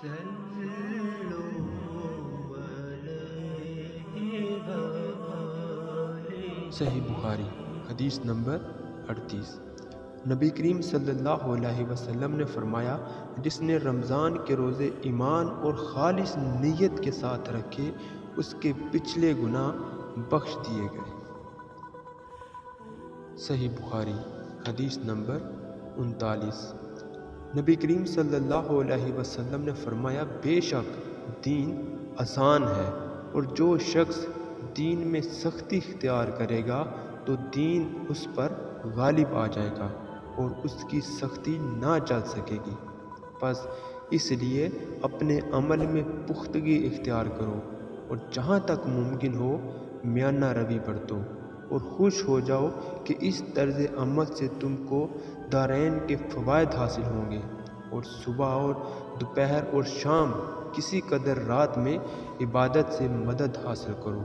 صلو علیہ وآلہ۔ صحیح بخاری حدیث نمبر 38۔ نبی کریم صلی اللہ علیہ وسلم نے فرمایا، جس نے رمضان کے روزے ایمان اور خالص نیت کے ساتھ رکھے اس کے پچھلے گناہ بخش دیے گئے۔ صحیح بخاری حدیث نمبر 39۔ نبی کریم صلی اللہ علیہ وسلم نے فرمایا، بے شک دین آسان ہے، اور جو شخص دین میں سختی اختیار کرے گا تو دین اس پر غالب آ جائے گا اور اس کی سختی نہ چل سکے گی۔ پس اس لیے اپنے عمل میں پختگی اختیار کرو، اور جہاں تک ممکن ہو میانہ روی برتو، اور خوش ہو جاؤ کہ اس طرز عمل سے تم کو دارین کے فوائد حاصل ہوں گے، اور صبح اور دوپہر اور شام کسی قدر رات میں عبادت سے مدد حاصل کرو۔